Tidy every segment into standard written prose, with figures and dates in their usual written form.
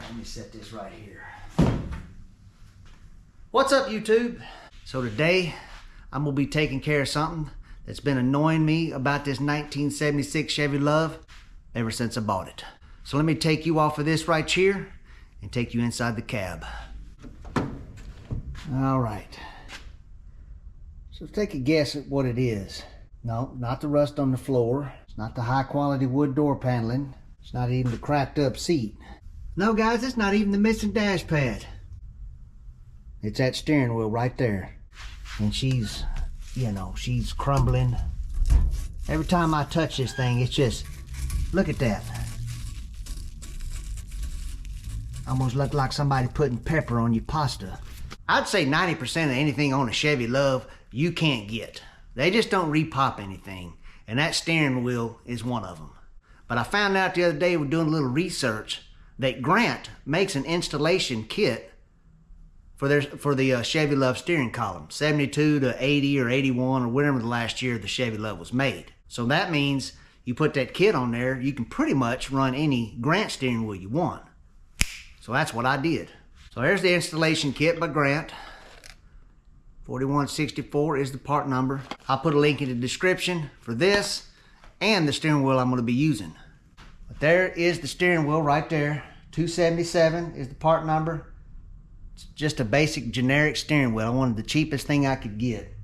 let me set this right here. What's up, YouTube? So today, I'm gonna be taking care of something that's been annoying me about this 1976 Chevy Luv ever since I bought it. So let me take you off of this right here and take you inside the cab. All right. So take a guess at what it is. No, not the rust on the floor. It's not the high quality wood door paneling. It's not even the cracked up seat. No guys, it's not even the missing dash pad. It's that steering wheel right there. And she's, you know, she's crumbling. Every time I touch this thing, it's just, look at that. Almost look like somebody putting pepper on your pasta. I'd say 90% of anything on a Chevy Luv you can't get. They just don't repop anything. And that steering wheel is one of them. But I found out the other day, we're doing a little research, that Grant makes an installation kit for the Chevy Luv steering column, 72 to 80 or 81 or whatever the last year the Chevy Luv was made. So that means you put that kit on there, you can pretty much run any Grant steering wheel you want. So that's what I did. So here's the installation kit by Grant. 4164 is the part number. I'll put a link in the description for this and the steering wheel I'm going to be using. But there is the steering wheel right there. 277 is the part number. It's just a basic generic steering wheel. I wanted the cheapest thing I could get.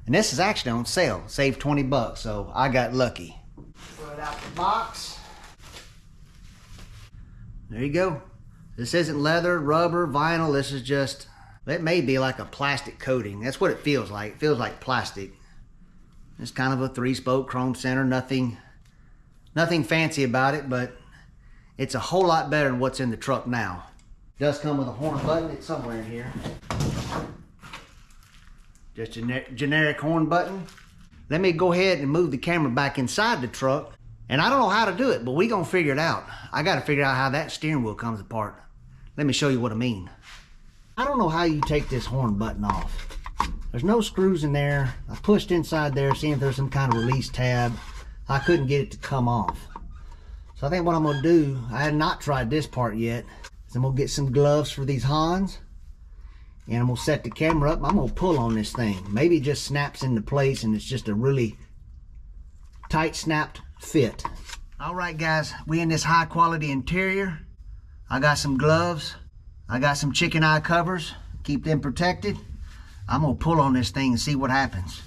And this is actually on sale. Saved 20 bucks, so I got lucky. Throw it out the box. There you go. This isn't leather, rubber, vinyl. This is just, it may be like a plastic coating. That's what it feels like. It feels like plastic. It's kind of a 3-spoke chrome center. Nothing fancy about it, but it's a whole lot better than what's in the truck now. It does come with a horn button. It's somewhere in here. Just a generic horn button. Let me go ahead and move the camera back inside the truck. And I don't know how to do it, but we're gonna figure it out. I gotta figure out how that steering wheel comes apart. Let me show you what I mean. I don't know how you take this horn button off. There's no screws in there. I pushed inside there, seeing if there's some kind of release tab. I couldn't get it to come off. So I think what I'm gonna do, I had not tried this part yet, is I'm gonna get some gloves for these Hans, and I'm gonna set the camera up. I'm gonna pull on this thing. Maybe it just snaps into place and it's just a really tight snapped fit. All right guys, we in this high quality interior. I got some gloves. I got some chicken eye covers. Keep them protected. I'm gonna pull on this thing and see what happens.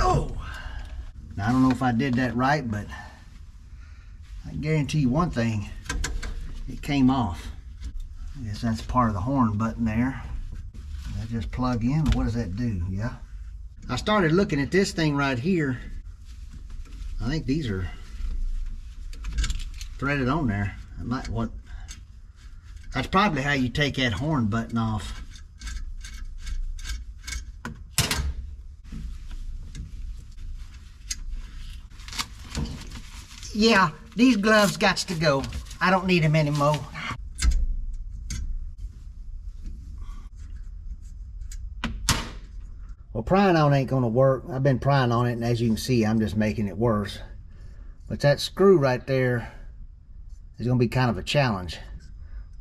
Oh! Now I don't know if I did that right, but I can guarantee you one thing. It came off. I guess that's part of the horn button there. That just plug in. What does that do? Yeah. I started looking at this thing right here. I think these are threaded on there. That's probably how you take that horn button off. Yeah, these gloves got to go. I don't need them anymore. Well, prying on ain't gonna work. I've been prying on it, and as you can see, I'm just making it worse. But that screw right there is gonna be kind of a challenge.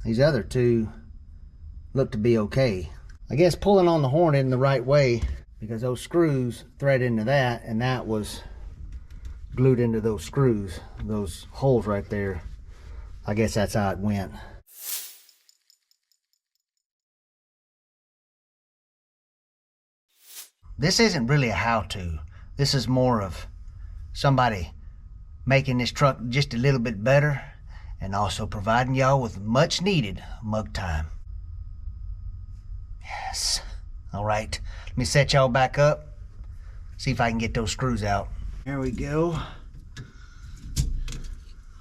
These other two look to be okay. I guess pulling on the horn isn't the right way, because those screws thread into that, and that was glued into those screws, those holes right there. I guess that's how it went. This isn't really a how-to. This is more of somebody making this truck just a little bit better and also providing y'all with much needed mug time. Yes. All right, let me set y'all back up. See if I can get those screws out. There we go.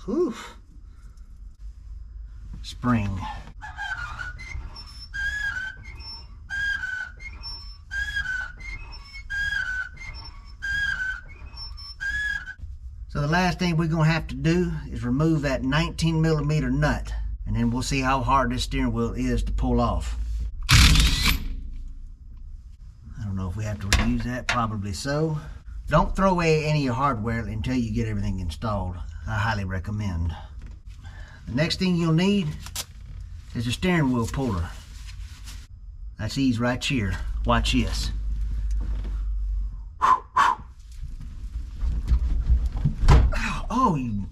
Whew. Spring. So the last thing we're gonna have to do is remove that 19mm nut, and then we'll see how hard this steering wheel is to pull off. I don't know if we have to reuse that, probably so. Don't throw away any of your hardware until you get everything installed. I highly recommend. The next thing you'll need is a steering wheel puller. That's these right here. Watch this. Oh, you...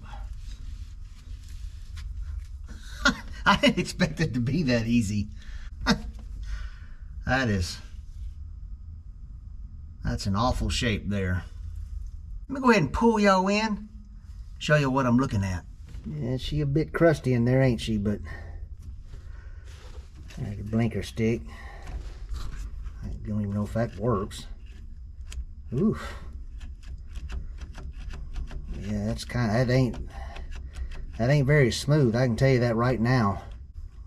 I didn't expect it to be that easy. That's an awful shape there. Let me go ahead and pull y'all in, show you what I'm looking at. Yeah, she a bit crusty in there, ain't she? But there's the blinker stick. I don't even know if that works. Oof. Yeah, that's kind of, that ain't very smooth. I can tell you that right now.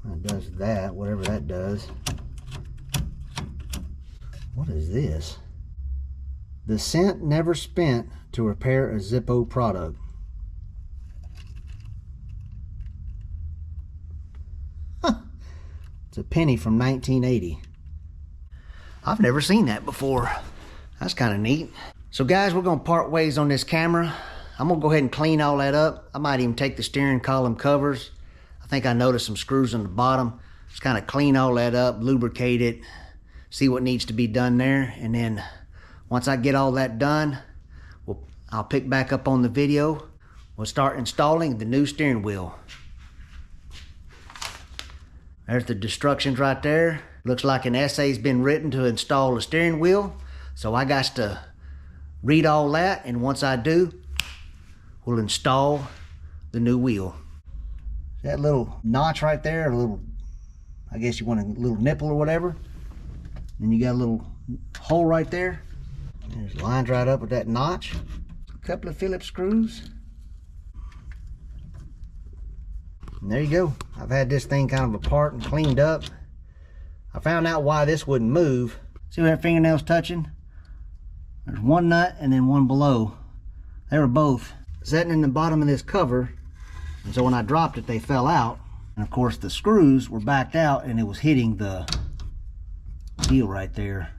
It does that, whatever that does. What is this? The cent never spent to repair a Zippo product. Huh. It's a penny from 1980. I've never seen that before. That's kind of neat. So guys, we're gonna part ways on this camera. I'm gonna go ahead and clean all that up. I might even take the steering column covers. I think I noticed some screws on the bottom. Just kind of clean all that up, lubricate it, see what needs to be done there. And then once I get all that done, I'll pick back up on the video. We'll start installing the new steering wheel. There's the instructions right there. Looks like an essay's been written to install a steering wheel. So I got to read all that, and once I do, we'll install the new wheel. That little notch right there, a little, I guess you want a little nipple or whatever. Then you got a little hole right there. There's lines right up with that notch. A couple of Phillips screws. And there you go. I've had this thing kind of apart and cleaned up. I found out why this wouldn't move. See where that fingernail's touching? There's one nut and then one below. They were both sitting in the bottom of this cover, and so when I dropped it, they fell out. And of course the screws were backed out and it was hitting the deal right there.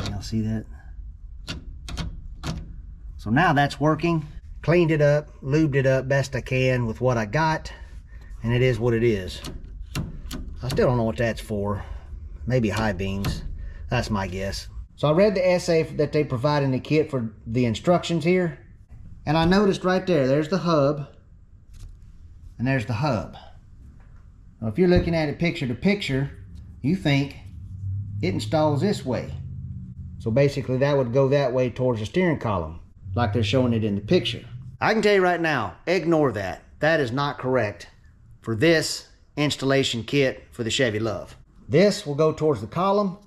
Y'all see that? So now that's working. Cleaned it up, lubed it up best I can with what I got, and it is what it is. I still don't know what that's for. Maybe high beams. That's my guess. So I read the essay that they provide in the kit for the instructions here, and I noticed right there, there's the hub, and there's the hub. Now if you're looking at it picture to picture, you think it installs this way. So basically that would go that way towards the steering column, like they're showing it in the picture. I can tell you right now, ignore that. That is not correct for this installation kit for the Chevy Luv. This will go towards the column.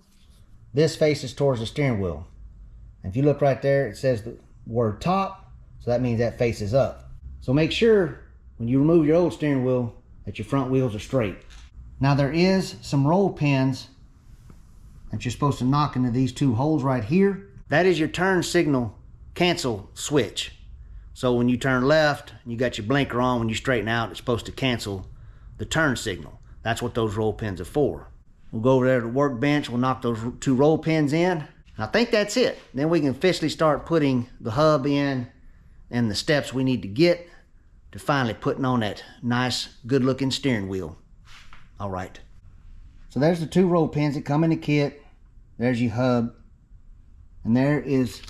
This faces towards the steering wheel. And if you look right there, it says the word top, so that means that faces up. So make sure when you remove your old steering wheel that your front wheels are straight. Now there is some roll pins that you're supposed to knock into these two holes right here. That is your turn signal cancel switch. So when you turn left and you got your blinker on, when you straighten out, it's supposed to cancel the turn signal. That's what those roll pins are for. We'll go over there to the workbench, we'll knock those two roll pins in. I think that's it. Then we can officially start putting the hub in and the steps we need to get to finally putting on that nice, good looking steering wheel. All right. So there's the two roll pins that come in the kit. There's your hub. And there is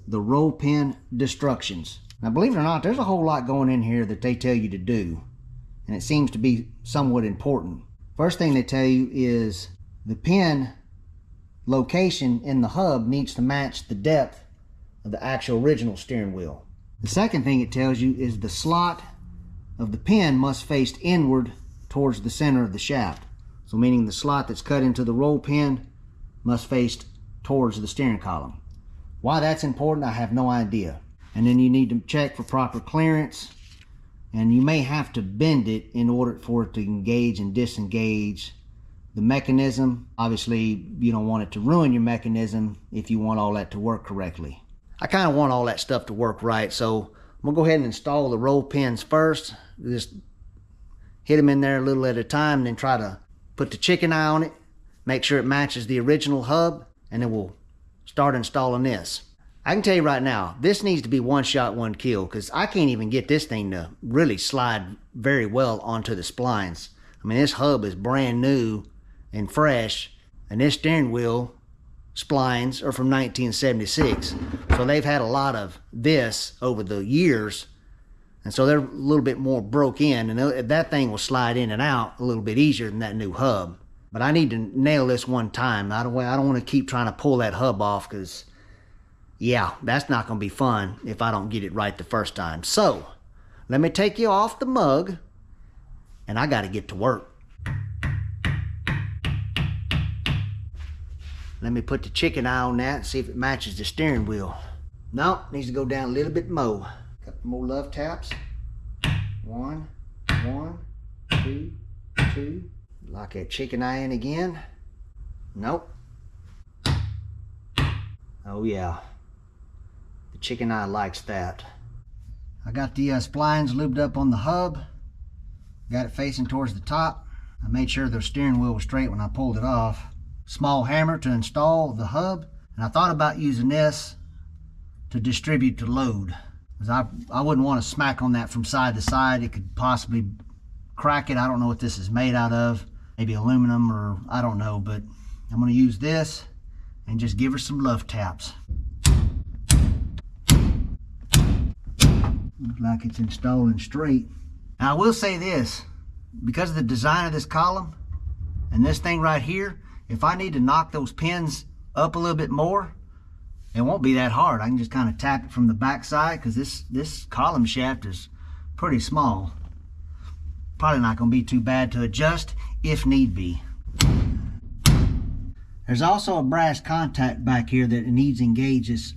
the roll pin instructions. Now believe it or not, there's a whole lot going in here that they tell you to do. And it seems to be somewhat important. First thing they tell you is the pin location in the hub needs to match the depth of the actual original steering wheel. The second thing it tells you is the slot of the pin must face inward towards the center of the shaft. So meaning the slot that's cut into the roll pin must face towards the steering column. Why that's important, I have no idea. And then you need to check for proper clearance, and you may have to bend it in order for it to engage and disengage the mechanism. Obviously, you don't want it to ruin your mechanism if you want all that to work correctly. I kind of want all that stuff to work right, so I'm gonna go ahead and install the roll pins first. Just hit them in there a little at a time, and then try to put the chicken eye on it, make sure it matches the original hub, and then we'll start installing this. I can tell you right now, this needs to be one shot, one kill, because I can't even get this thing to really slide very well onto the splines. I mean, this hub is brand new and fresh, and this steering wheel splines are from 1976. So they've had a lot of this over the years, and so they're a little bit more broke in, and that thing will slide in and out a little bit easier than that new hub. But I need to nail this one time. I don't want to keep trying to pull that hub off, because yeah, that's not going to be fun if I don't get it right the first time. So, let me take you off the mug, and I got to get to work. Let me put the chicken eye on that and see if it matches the steering wheel. Nope, needs to go down a little bit more. Couple more love taps. 1, 1, 2, 2. Lock that chicken eye in again. Nope. Oh yeah. Chicken eye likes that. I got the splines lubed up on the hub. Got it facing towards the top. I made sure the steering wheel was straight when I pulled it off. Small hammer to install the hub. And I thought about using this to distribute the load, because I wouldn't want to smack on that from side to side. It could possibly crack it. I don't know what this is made out of. Maybe aluminum, or I don't know. But I'm going to use this and just give her some love taps. Looks like it's installing straight. Now I will say this, because of the design of this column and this thing right here, if I need to knock those pins up a little bit more, it won't be that hard. I can just kind of tap it from the back side, because this column shaft is pretty small. Probably not going to be too bad to adjust if need be. There's also a brass contact back here that needs to engage this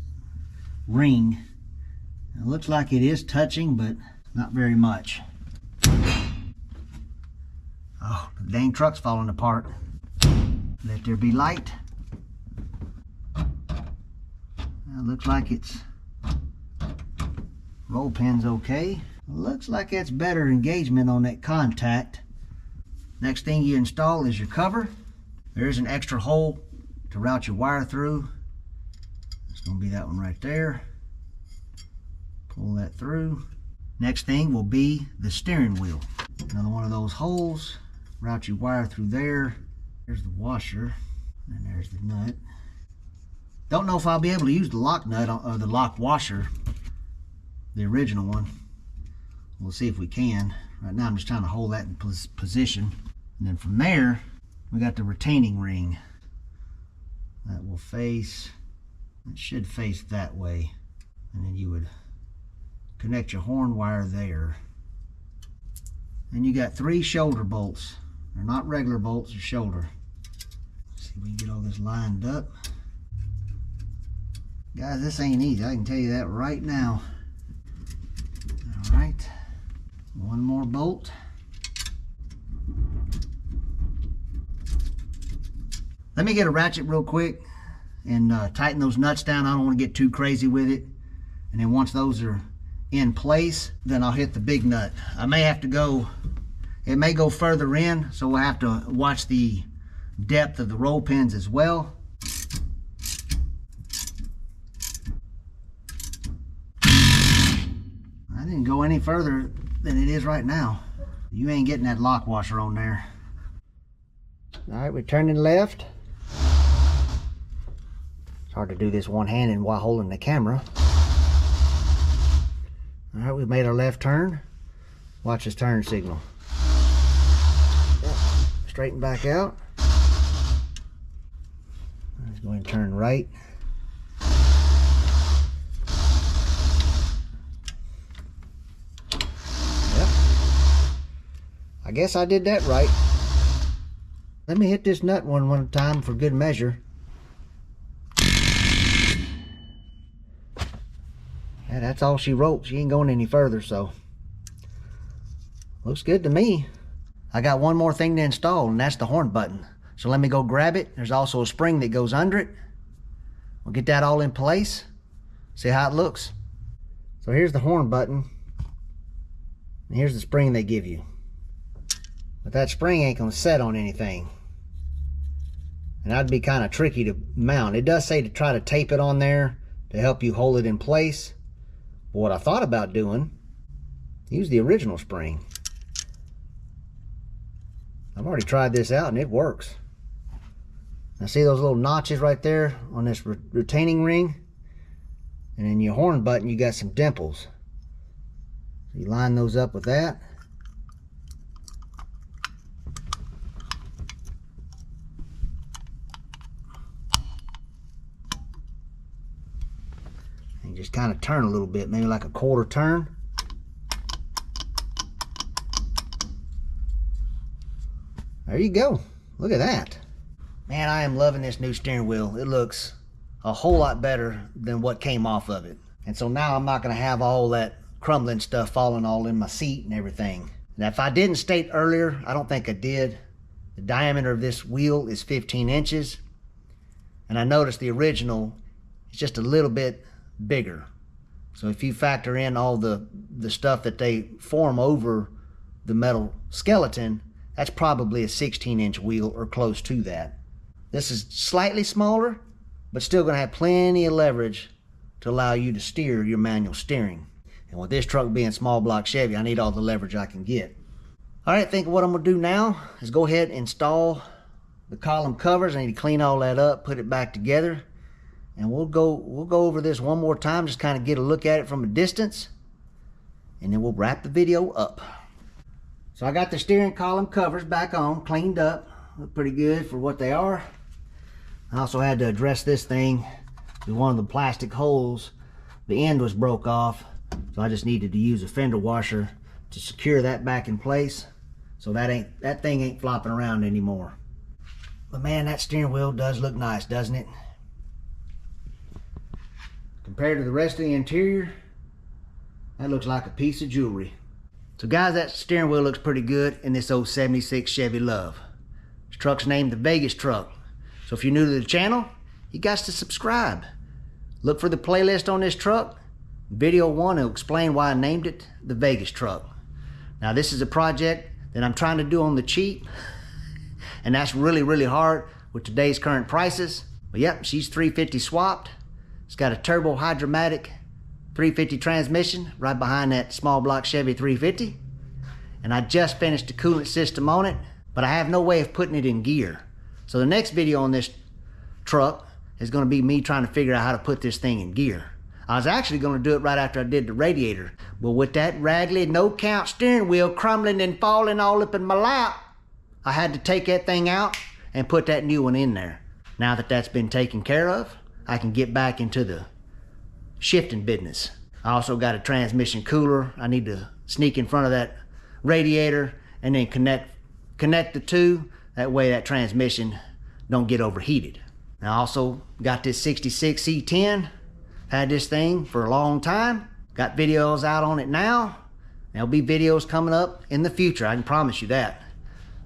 ring. It looks like it is touching, but not very much. Oh, the dang truck's falling apart. Let there be light. Now, looks like it's roll pin's okay. Looks like it's better engagement on that contact. Next thing you install is your cover. There is an extra hole to route your wire through. It's going to be that one right there. Pull that through. Next thing will be the steering wheel. Another one of those holes. Route your wire through there. There's the washer. And there's the nut. Don't know if I'll be able to use the lock nut or the lock washer, the original one. We'll see if we can. Right now I'm just trying to hold that in position. And then from there, we got the retaining ring. That will face, it should face that way. And then you would connect your horn wire there. And you got 3 shoulder bolts. They're not regular bolts, they're shoulder. Let's see if we can get all this lined up. Guys, this ain't easy, I can tell you that right now. All right, one more bolt. Let me get a ratchet real quick and tighten those nuts down. I don't want to get too crazy with it. And then once those are in place, then I'll hit the big nut. I may have to go, it may go further in, so we'll have to watch the depth of the roll pins as well. I didn't go any further than it is right now. You ain't getting that lock washer on there. All right, we're turning left. It's hard to do this one-handed while holding the camera. All right, we've made our left turn. Watch this turn signal. Yep. Straighten back out. Let's go ahead and turn right. Yep. I guess I did that right. Let me hit this nut one time for good measure. Yeah, that's all she wrote. She ain't going any further, so looks good to me. I got one more thing to install, and that's the horn button. So let me go grab it. There's also a spring that goes under it. We'll get that all in place. See how it looks. So here's the horn button. And here's the spring they give you. But that spring ain't gonna set on anything. And that'd be kind of tricky to mount. It does say to try to tape it on there to help you hold it in place. But what I thought about doing, use the original spring. I've already tried this out and it works. Now see those little notches right there on this retaining ring? And in your horn button you got some dimples. So you line those up with that. And just kind of turn a little bit, maybe like a quarter turn. There you go. Look at that. Man, I am loving this new steering wheel. It looks a whole lot better than what came off of it. And so now I'm not going to have all that crumbling stuff falling all in my seat and everything. Now, if I didn't state earlier, I don't think I did, the diameter of this wheel is 15 inches. And I noticed the original is just a little bit bigger. So if you factor in all the stuff that they form over the metal skeleton, that's probably a 16-inch wheel or close to that. This is slightly smaller, but still going to have plenty of leverage to allow you to steer your manual steering. And with this truck being small block Chevy, I need all the leverage I can get. All right, I think what I'm going to do now is go ahead and install the column covers. I need to clean all that up, put it back together, and we'll go over this one more time, just kind of get a look at it from a distance, and then we'll wrap the video up. So I got the steering column covers back on, cleaned up, look pretty good for what they are. I also had to address this thing with one of the plastic holes. The end was broke off, so I just needed to use a fender washer to secure that back in place, so that thing ain't flopping around anymore. But man, that steering wheel does look nice, doesn't it? Compared to the rest of the interior, that looks like a piece of jewelry. So guys, that steering wheel looks pretty good in this old 76 Chevy Luv. This truck's named the Vegas truck. So if you're new to the channel, you got to subscribe. Look for the playlist on this truck. Video 1 will explain why I named it the Vegas truck. Now this is a project that I'm trying to do on the cheap, and that's really, really hard with today's current prices. But yep, she's 350 swapped. It's got a turbo hydromatic 350 transmission right behind that small block Chevy 350. And I just finished the coolant system on it, but I have no way of putting it in gear. So the next video on this truck is going to be me trying to figure out how to put this thing in gear. I was actually going to do it right after I did the radiator, but with that raggedy no count steering wheel crumbling and falling all up in my lap, I had to take that thing out and put that new one in there. Now that that's been taken care of, I can get back into the shifting business. I also got a transmission cooler. I need to sneak in front of that radiator and then connect the two. That way that transmission don't get overheated. Now I also got this 66 C10. Had this thing for a long time. Got videos out on it now. There'll be videos coming up in the future, I can promise you that.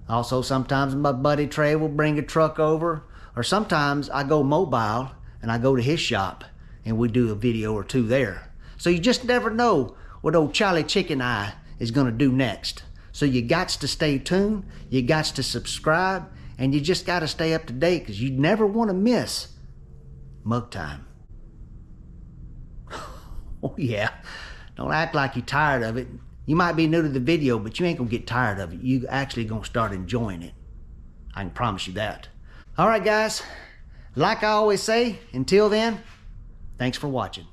Also, sometimes my buddy Trey will bring a truck over, or sometimes I go mobile and I go to his shop and we do a video or two there. So you just never know what old Charlie Chicken Eye is gonna do next. So you gots to stay tuned, you gots to subscribe, and you just gotta stay up to date, because you never wanna miss mug time. Oh yeah, don't act like you're tired of it. You might be new to the video, but you ain't gonna get tired of it. You actually gonna start enjoying it. I can promise you that. All right guys, like I always say, until then, thanks for watching.